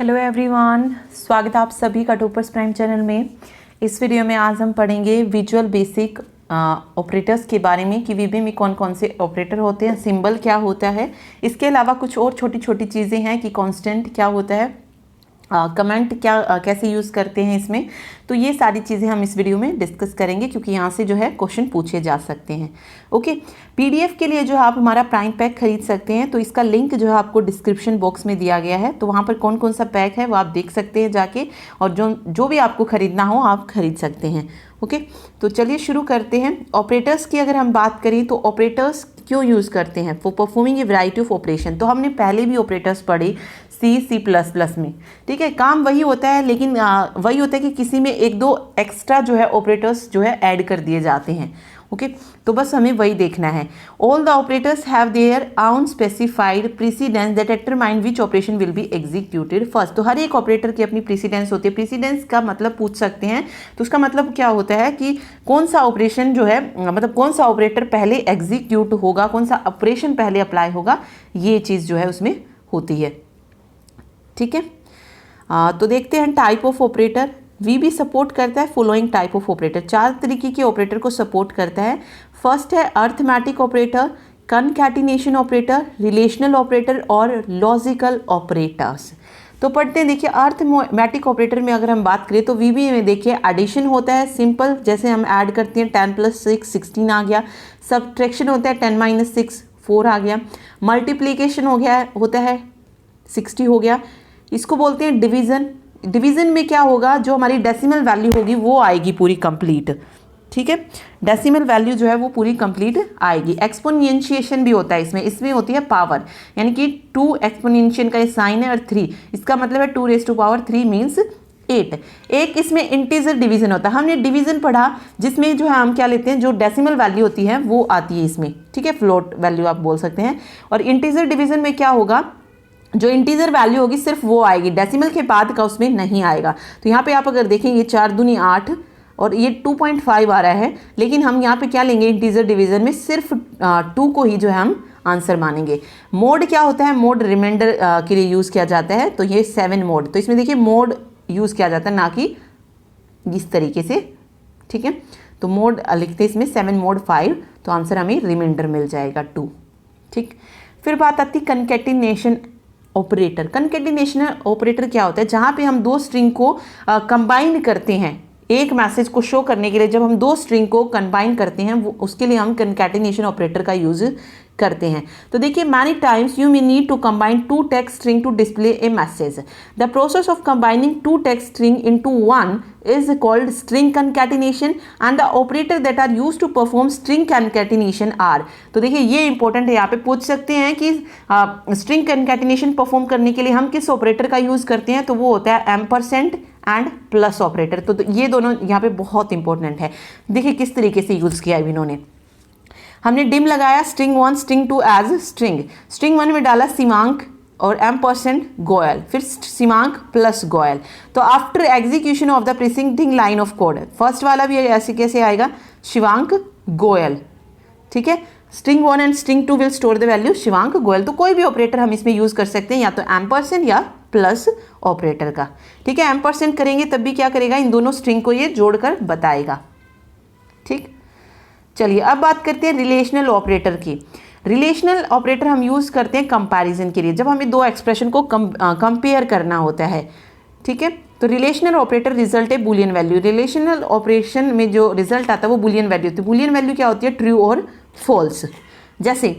Hello everyone, स्वागत है आप सभी का टॉपर्स प्राइम चैनल में। इस वीडियो में आज हम पढ़ेंगे विजुअल बेसिक ऑपरेटर्स के बारे में कि वीबी में कौन कौन से ऑपरेटर होते हैं, सिंबल क्या होता है। इसके अलावा कुछ और छोटी छोटी चीज़ें हैं कि कांस्टेंट क्या होता है, कमेंट क्या कैसे यूज़ करते हैं इसमें। तो ये सारी चीज़ें हम इस वीडियो में डिस्कस करेंगे क्योंकि यहाँ से जो है क्वेश्चन पूछे जा सकते हैं। ओके, पीडीएफ के लिए जो है आप हमारा प्राइम पैक खरीद सकते हैं, तो इसका लिंक जो है आपको डिस्क्रिप्शन बॉक्स में दिया गया है। तो वहाँ पर कौन कौन सा पैक है वो आप देख सकते हैं जाके, और जो भी आपको खरीदना हो आप खरीद सकते हैं। ओके, तो चलिए शुरू करते हैं। ऑपरेटर्स की अगर हम बात करें तो ऑपरेटर्स क्यों यूज़ करते हैं? For performing A variety of operation. तो हमने पहले भी ऑपरेटर्स पढ़े C++ में, ठीक है। काम वही होता है, लेकिन वही होता है कि किसी में एक दो एक्स्ट्रा जो है ऑपरेटर्स जो है ऐड कर दिए जाते हैं। ओके, तो बस हमें वही देखना है। All the operators have their own specified precedence that determine which operation will be executed first. तो हर एक ऑपरेटर की अपनी प्रीसीडेंस होती है। प्रीसीडेंस का मतलब पूछ सकते हैं, तो उसका मतलब क्या होता है कि कौन सा ऑपरेशन जो है, मतलब कौन सा ऑपरेटर पहले एग्जीक्यूट होगा, कौन सा ऑपरेशन पहले अप्लाई होगा, ये चीज़ जो है उसमें होती है। ठीक है, तो देखते हैं type of operator. VB support करता है फॉलोइंग टाइप ऑफ ऑपरेटर। 4 तरीके के ऑपरेटर को सपोर्ट करता है। फर्स्ट है arithmetic operator, concatenation operator, relational operator और लॉजिकल ऑपरेटर्स। तो पढ़ते हैं, देखिए अर्थमेटिक ऑपरेटर में अगर हम बात करें तो वीबी में देखिए एडिशन होता है सिंपल, जैसे हम ऐड करते हैं 10 + 6 16 आ गया। सब्ट्रैक्शन होता है 10 - 6 4 आ गया। मल्टीप्लीकेशन होता है 60 हो गया। इसको बोलते हैं डिवीज़न। डिवीज़न में क्या होगा, जो हमारी डेसिमल वैल्यू होगी वो आएगी पूरी कंप्लीट। ठीक है, डेसिमल वैल्यू जो है वो पूरी कंप्लीट आएगी। एक्सपोनेंशिएशन भी होता है इसमें होती है पावर, यानी कि 2 एक्सपोनेंशियल का साइन है और 3, इसका मतलब है 2⁻³ मीन्स 8। एक इसमें इंटीजर डिवीज़न होता है। हमने डिवीज़न पढ़ा जिसमें जो है हम क्या लेते हैं, जो डेसिमल वैल्यू होती है वो आती है इसमें, ठीक है, फ्लोट वैल्यू आप बोल सकते हैं। और इंटीजर डिवीज़न में क्या होगा, जो इंटीजर वैल्यू होगी सिर्फ वो आएगी, डेसिमल के बाद का उसमें नहीं आएगा। तो यहाँ पे आप अगर देखें ये 4 दूनी 8 और ये 2.5 आ रहा है, लेकिन हम यहाँ पे क्या लेंगे, इंटीजर डिवीज़न में सिर्फ 2 को ही जो है हम आंसर मानेंगे। मोड क्या होता है, मोड रिमाइंडर के लिए यूज़ किया जाता है। तो ये 7 मोड, तो इसमें देखिए मोड यूज़ किया जाता है, ना कि इस तरीके से। ठीक है, तो मोड लिखते हैं इसमें 7 मोड 5, तो आंसर हमें रिमाइंडर मिल जाएगा 2। ठीक, फिर बात आती कंकैटिनेशन ऑपरेटर। कंकैटिनेशन ऑपरेटर क्या होता है, जहाँ पे हम 2 स्ट्रिंग को कंबाइन करते हैं एक मैसेज को शो करने के लिए। जब हम 2 स्ट्रिंग को कंबाइन करते हैं वो उसके लिए हम कंकैटिनेशन ऑपरेटर का यूज करते हैं। तो देखिए, many times you may need to combine 2 text string to display a message. The process of combining 2 text string into 1 is called string concatenation and the operator that are used to perform string concatenation are। तो देखिए ये important है, यहाँ पे पूछ सकते हैं कि string concatenation परफॉर्म करने के लिए हम किस ऑपरेटर का यूज करते हैं, तो वो होता है एम्परसेंड एंड प्लस ऑपरेटर। तो ये दोनों यहाँ पे बहुत इंपॉर्टेंट है। देखिए किस तरीके से यूज किया है इन्होंने। हमने डिम लगाया string 1 string 2 एज string 1 में डाला सीमांक और एम्परसेंड गोयल, फिर सीमांक प्लस गोयल। तो after execution of the preceding line of code, first वाला भी ऐसे कैसे आएगा, शिवांक गोयल। ठीक है, string 1 and string 2 will store the value Shivank Goyal. तो कोई भी ऑपरेटर हम इसमें यूज कर सकते हैं, या तो एम्परसेंड या प्लस ऑपरेटर का। ठीक है, एम्परसेंड करेंगे तब भी क्या करेगा, इन दोनों स्ट्रिंग को ये जोड़कर बताएगा। ठीक, चलिए अब बात करते हैं रिलेशनल ऑपरेटर की। रिलेशनल ऑपरेटर हम यूज़ करते हैं कंपैरिजन के लिए, जब हमें 2 एक्सप्रेशन को कंपेयर करना होता है। ठीक है, तो रिलेशनल ऑपरेटर रिजल्ट है बुलियन वैल्यू। रिलेशनल ऑपरेशन में जो रिजल्ट आता है वो बुलियन वैल्यू होती है। बुलियन वैल्यू क्या होती है, ट्रू और फॉल्स। जैसे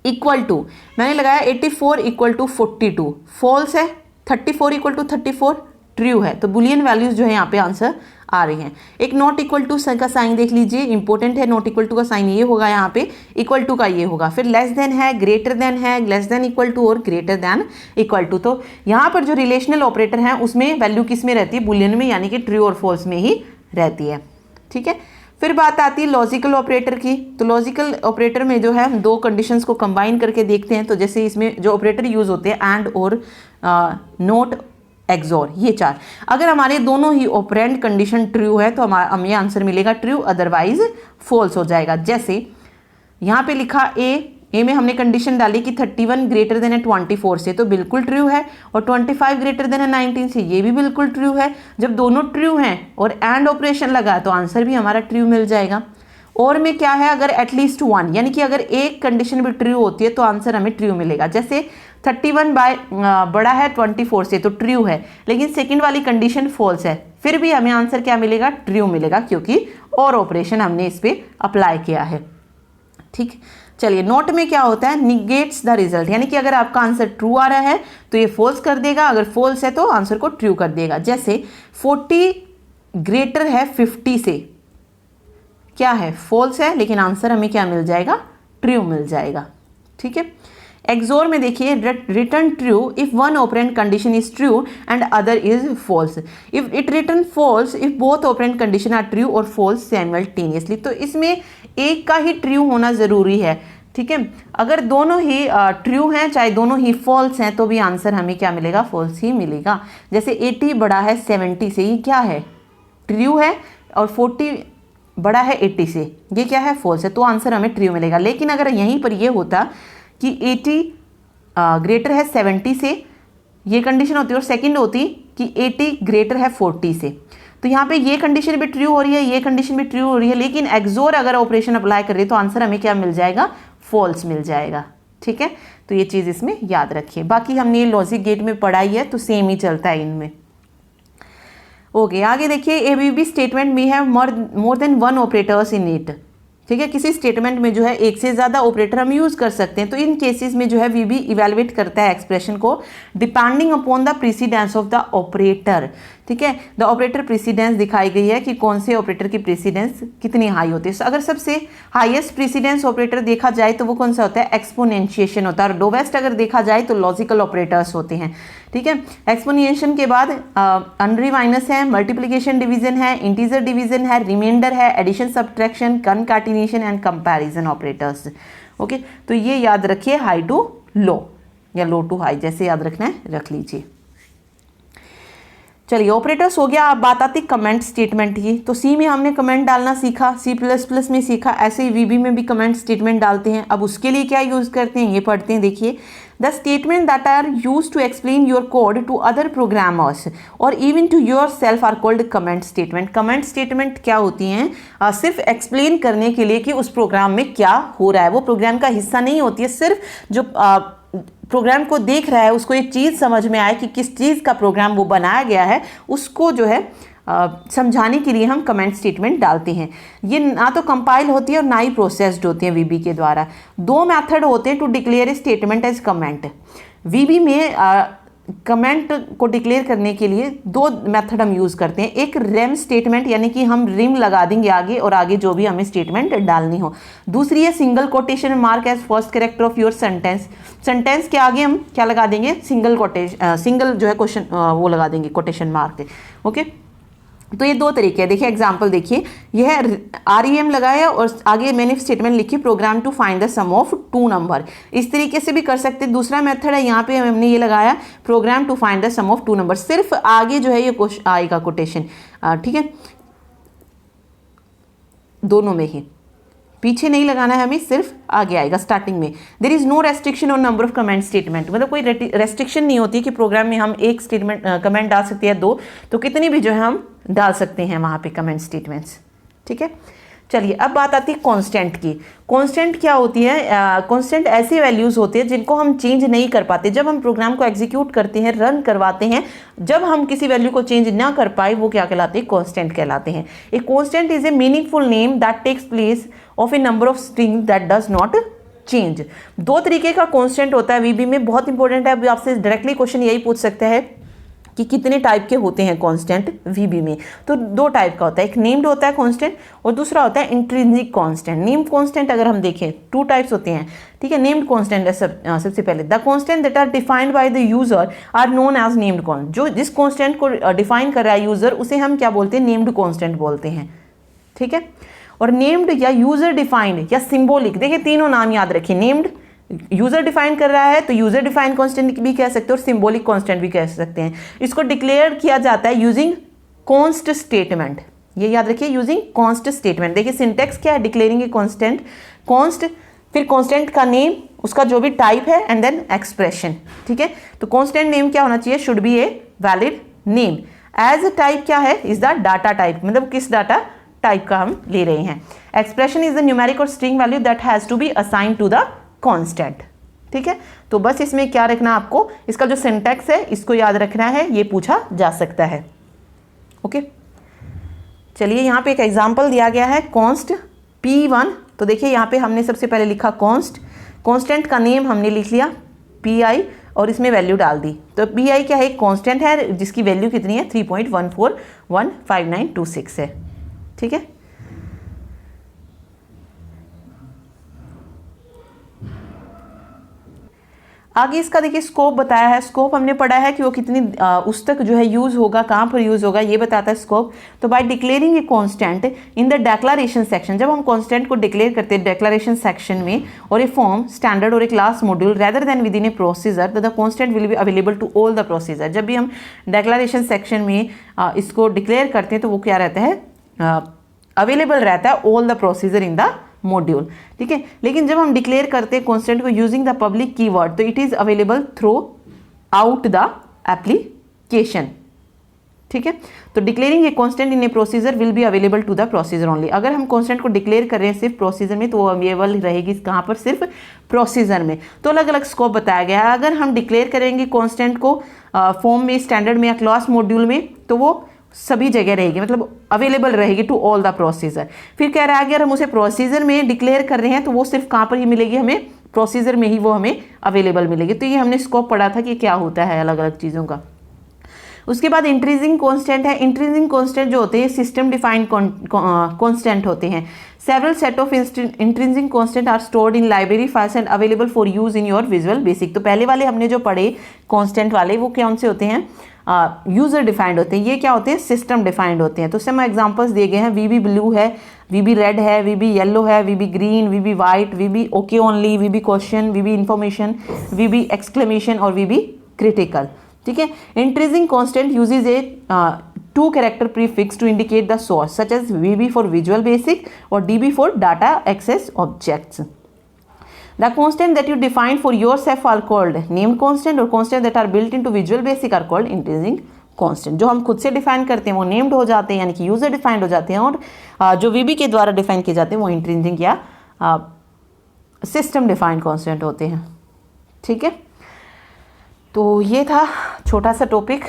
इक्वल टू मैंने लगाया 84 = 42, फॉल्स है। 34 = 34, ट्रू है। तो बुलियन वैल्यूज जो है यहाँ पे आंसर आ रही हैं। एक नॉट इक्वल टू का साइन देख लीजिए, इंपॉर्टेंट है। नॉट इक्वल टू का साइन ये होगा, यहाँ पे इक्वल टू का ये होगा। फिर लेस देन है, ग्रेटर देन है, लेस देन इक्वल टू और ग्रेटर देन इक्वल टू। तो यहाँ पर जो रिलेशनल ऑपरेटर है उसमें वैल्यू किस में रहती है, बुलियन में, यानी कि ट्रू और फॉल्स में ही रहती है। ठीक है, फिर बात आती है लॉजिकल ऑपरेटर की। तो लॉजिकल ऑपरेटर में जो है हम 2 कंडीशंस को कंबाइन करके देखते हैं। तो जैसे इसमें जो ऑपरेटर यूज होते हैं एंड और नोट एक्सोर, ये 4। अगर हमारे दोनों ही ऑपरेंड कंडीशन ट्रू है तो हमें आंसर मिलेगा ट्रू, अदरवाइज फॉल्स हो जाएगा। जैसे यहाँ पे लिखा ए ए में हमने कंडीशन डाली कि 31 ग्रेटर देन है 24 से, तो बिल्कुल ट्रू है, और 25 ग्रेटर देन है 19 से, ये भी बिल्कुल ट्रू है। जब दोनों ट्रू हैं और एंड ऑपरेशन लगा तो आंसर भी हमारा ट्रू मिल जाएगा। और में क्या है, अगर एटलीस्ट 1 यानी कि अगर एक कंडीशन भी ट्रू होती है तो आंसर हमें ट्रू मिलेगा। जैसे 31 बड़ा है 24 से तो ट्रू है, लेकिन सेकंड वाली कंडीशन फॉल्स है, फिर भी हमें आंसर क्या मिलेगा, ट्रू मिलेगा, क्योंकि और ऑपरेशन हमने इस पर अप्लाई किया है। ठीक, चलिए नोट में क्या होता है, निगेट्स द रिजल्ट, यानी कि अगर आपका आंसर ट्रू आ रहा है तो ये फॉल्स कर देगा, अगर फॉल्स है तो आंसर को ट्रू कर देगा। जैसे 40 ग्रेटर है 50 से, क्या है, फॉल्स है, लेकिन आंसर हमें क्या मिल जाएगा, ट्रू मिल जाएगा। ठीक है, एक्सोर में देखिए, return true if one operand condition is true and other is false, if it return false if both operand condition are true और फॉल्स साइमल्टेनियसली। तो इसमें एक का ही ट्रू होना जरूरी है। ठीक है, अगर दोनों ही ट्रू हैं चाहे दोनों ही फॉल्स हैं तो भी आंसर हमें क्या मिलेगा, फॉल्स ही मिलेगा। जैसे 80 बड़ा है 70 से, ये क्या है, ट्रू है, और 40 बड़ा है 80 से, ये क्या है, फॉल्स है, तो आंसर हमें ट्रू मिलेगा। लेकिन अगर यहीं पर ये होता कि 80 ग्रेटर है 70 से, ये कंडीशन होती, और सेकंड होती कि 80 ग्रेटर है 40 से, तो यहाँ पे ये कंडीशन भी ट्रू हो रही है, ये कंडीशन भी ट्रू हो रही है, लेकिन एक्सोर अगर ऑपरेशन अप्लाई कर रही है तो आंसर हमें क्या मिल जाएगा, फॉल्स मिल जाएगा। ठीक है, तो ये चीज़ इसमें याद रखिए। बाकी हमने ये लॉजिक गेट में पढ़ाई है तो सेम ही चलता है इनमें। ओके, आगे देखिए, एबीबी स्टेटमेंट में है more than one operators in it. ठीक है, किसी स्टेटमेंट में जो है एक से ज़्यादा ऑपरेटर हम यूज़ कर सकते हैं, तो इन केसेस में जो है वीबी इवेलुएट करता है एक्सप्रेशन को depending upon the precedence of the operator. ठीक है, द ऑपरेटर प्रेसिडेंस दिखाई गई है कि कौन से ऑपरेटर की प्रेसिडेंस कितनी हाई होती है। अगर सबसे हाईएस्ट प्रेसिडेंस ऑपरेटर देखा जाए तो वो कौन सा होता है, एक्सपोनेंशिएशन होता है, और लोवेस्ट अगर देखा जाए तो लॉजिकल ऑपरेटर्स होते हैं। ठीक है, एक्सपोनेंशिएशन के बाद अनरी माइनस है, मल्टीप्लिकेशन डिवीजन है, इंटीजर डिवीजन है, रिमाइंडर है, addition subtraction, concatenation and comparison operators. Okay, तो ये याद रखिए, हाई टू लो या लो टू हाई, जैसे याद रखना है रख लीजिए। चलिए, ऑपरेटर्स हो गया। अब बात आती कमेंट स्टेटमेंट की। तो सी में हमने कमेंट डालना सीखा, C++ में सीखा, ऐसे ही वीबी में भी कमेंट स्टेटमेंट डालते हैं। अब उसके लिए क्या यूज़ करते हैं ये पढ़ते हैं। देखिए, the statement that are use to explain your code to other programmers और even to yourself are called comment statement. Comment statement क्या होती हैं, सिर्फ एक्सप्लेन करने के लिए कि उस प्रोग्राम में क्या हो रहा है, वो प्रोग्राम का हिस्सा नहीं होती है, सिर्फ जो प्रोग्राम को देख रहा है उसको एक चीज़ समझ में आए कि किस चीज़ का प्रोग्राम वो बनाया गया है, उसको जो है समझाने के लिए हम कमेंट स्टेटमेंट डालते हैं। ये ना तो कंपाइल होती है और ना ही प्रोसेस्ड होती है वीबी के द्वारा। दो मेथड होते हैं to declare a statement as comment. VB में कमेंट को डिक्लेयर करने के लिए दो मेथड हम यूज़ करते हैं। एक रेम स्टेटमेंट, यानी कि हम रिम लगा देंगे आगे और आगे जो भी हमें स्टेटमेंट डालनी हो। दूसरी है single quotation mark as first character of your sentence. Sentence के आगे हम क्या लगा देंगे, सिंगल जो है क्वेश्चन वो लगा देंगे कोटेशन मार्क। ओके, तो ये दो तरीके हैं। देखिए एग्जांपल देखिए, यह REM लगाया और आगे मैंने स्टेटमेंट लिखी program to find the sum of 2 number. इस तरीके से भी कर सकते हैं। दूसरा मेथड है, यहाँ पे हमने ये लगाया program to find the sum of 2 number, सिर्फ आगे जो है ये आएगा कोटेशन। ठीक है, दोनों में ही, पीछे नहीं लगाना है हमें, सिर्फ आगे आएगा स्टार्टिंग में। There is no restriction on number of comment statement, मतलब कोई रेस्ट्रिक्शन नहीं होती कि प्रोग्राम में हम एक स्टेटमेंट कमेंट डाल सकते हैं, दो, तो कितनी भी जो है हम डाल सकते हैं वहाँ पे कमेंट स्टेटमेंट्स। ठीक है, चलिए अब बात आती है कांस्टेंट की। कांस्टेंट क्या होती है, कांस्टेंट ऐसी वैल्यूज़ होती है जिनको हम चेंज नहीं कर पाते। जब हम प्रोग्राम को एग्जीक्यूट करते हैं, रन करवाते हैं, जब हम किसी वैल्यू को चेंज ना कर पाए, वो क्या कहलाते हैं, कांस्टेंट कहलाते हैं। A constant is a meaningful name that takes place of a number of string that does not change. दो तरीके का कांस्टेंट होता है वीबी में, बहुत इंपॉर्टेंट है। आपसे डायरेक्टली क्वेश्चन यही पूछ सकता है कि कितने टाइप के होते हैं कांस्टेंट वीबी में। तो दो टाइप का होता है, एक नेम्ड होता है कांस्टेंट और दूसरा होता है इंट्रिंसिक कांस्टेंट। नेम्ड कांस्टेंट अगर हम देखें 2 टाइप्स होते हैं। ठीक है, नेम्ड कांस्टेंट है सबसे पहले, the constant that are defined by the user are known as named constant. जो जिस कांस्टेंट को डिफाइन कर रहा है यूजर, उसे हम क्या बोलते हैं, नेम्ड कांस्टेंट बोलते हैं। ठीक है, और नेम्ड या यूजर डिफाइंड या सिंबॉलिक, देखिए तीनों नाम याद रखिए। नेम्ड यूजर डिफाइन कर रहा है तो यूजर डिफाइन कांस्टेंट भी कह सकते हैं और सिंबॉलिक कांस्टेंट भी कह सकते हैं। इसको डिक्लेयर किया जाता है यूजिंग कॉन्स्ट स्टेटमेंट। ये याद रखिए, यूजिंग कॉन्स्ट स्टेटमेंट। देखिए सिंटेक्स क्या है, डिक्लेयरिंग ए कांस्टेंट, कॉन्स्ट फिर कांस्टेंट का नेम, उसका जो भी टाइप है, एंड देन एक्सप्रेशन। ठीक है, तो कांस्टेंट नेम क्या होना चाहिए, should be a valid name. As a type क्या है, इज द डाटा टाइप, मतलब किस डाटा टाइप का हम ले रहे हैं। एक्सप्रेशन इज द न्यूमेरिक और string value that has to be assign to the constant. ठीक है, तो बस इसमें क्या रखना आपको, इसका जो सिंटैक्स है इसको याद रखना है, ये पूछा जा सकता है। ओके, चलिए यहाँ पे एक एग्जांपल दिया गया है कॉन्स्ट P1। तो देखिए यहाँ पे हमने सबसे पहले लिखा कॉन्स्ट, कांस्टेंट का नेम हमने लिख लिया PI और इसमें वैल्यू डाल दी। तो PI क्या है, एक कांस्टेंट है जिसकी वैल्यू कितनी है, 3.1415926 है। ठीक है, आगे इसका देखिए स्कोप बताया है। स्कोप हमने पढ़ा है कि वो कितनी उस तक जो है यूज होगा, कहाँ पर यूज होगा, ये बताता है स्कोप। तो by declaring a constant in the declaration section, जब हम कांस्टेंट को डिक्लेयर करते हैं डिक्लेरेशन सेक्शन में, और ए फॉर्म स्टैंडर्ड और a class module rather than within a procedure, the constant will be available to all the procedure. जब भी हम डिक्लेरेशन सेक्शन में इसको डिक्लेयर करते हैं तो वो क्या रहता है, अवेलेबल रहता है all the procedure in the module. ठीक है, लेकिन जब हम डिक्लेयर करते हैं कांस्टेंट को यूजिंग द पब्लिक कीवर्ड, तो it is available throughout the application. ठीक है, तो declaring a constant in a procedure will be available to the procedure only. अगर हम कांस्टेंट को डिक्लेयर कर रहे हैं सिर्फ प्रोसीजर में, तो वो अवेलेबल रहेगी कहाँ पर, सिर्फ प्रोसीजर में। तो अलग अलग स्कोप बताया गया है। अगर हम डिक्लेयर करेंगे कांस्टेंट को फॉर्म में, स्टैंडर्ड में या क्लास मॉड्यूल में, तो वो सभी जगह रहेगी, मतलब अवेलेबल रहेगी टू ऑल द प्रोसीजर। फिर कह रहा है अगर हम उसे प्रोसीजर में डिक्लेयर कर रहे हैं तो वो सिर्फ कहाँ पर ही मिलेगी, हमें प्रोसीजर में ही वो हमें अवेलेबल मिलेगी। तो ये हमने स्कोप पढ़ा था कि क्या होता है अलग अलग चीज़ों का। उसके बाद इंट्रीजिंग कांस्टेंट है। इंट्रीजिंग कांस्टेंट जो होते हैं सिस्टम डिफाइंड कांस्टेंट होते हैं। Several set of intrinsic constant are stored in library files and available for use in your visual basic. तो पहले वाले हमने जो पढ़े कांस्टेंट वाले, वो कौन से होते हैं, यूजर डिफाइंड होते हैं। ये क्या होते हैं, सिस्टम डिफाइंड होते हैं। तो सम एग्जांपल्स दिए गए हैं, VB ब्लू है, VB रेड है, VB येलो है, VB green, VB white, VB okay only, VB question, VB information, VB exclamation और VB क्रिटिकल। ठीक है, intrinsic constant uses a 2 character prefix to indicate the source, such as VB for Visual Basic or DB for Data Access Objects. The constant that you define for yourself are called named constant, और constant that are built into Visual Basic are called इंट्रीजिंग constant. जो हम खुद से define करते हैं वो named हो जाते हैं, यानी कि यूजर डिफाइंड हो जाते हैं, और जो VB के द्वारा डिफाइन किए जाते हैं वो इंट्रीजिंग या सिस्टम डिफाइंड कॉन्स्टेंट होते हैं। ठीक है, तो ये था छोटा सा टॉपिक,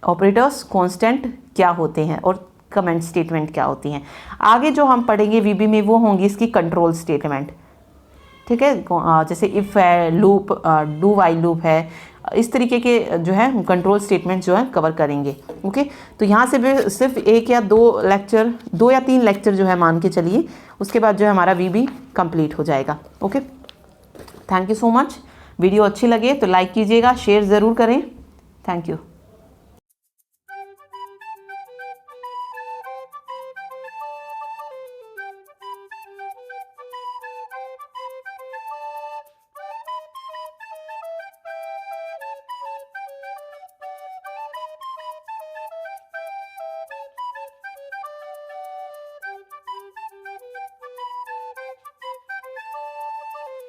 ऑपरेटर्स, कांस्टेंट क्या होते हैं और कमेंट स्टेटमेंट क्या होती हैं। आगे जो हम पढ़ेंगे VB में वो होंगी इसकी कंट्रोल स्टेटमेंट। ठीक है, जैसे इफ़ है, लूप, डू वाइल लूप है, इस तरीके के जो है कंट्रोल स्टेटमेंट जो है कवर करेंगे। ओके, तो यहाँ से भी सिर्फ 1 या 2 लेक्चर, 2 या 3 लेक्चर जो है मान के चलिए, उसके बाद जो है हमारा VB कंप्लीट हो जाएगा। Okay, thank you so much. Video अच्छी लगे तो लाइक कीजिएगा, शेयर ज़रूर करें। Thank you.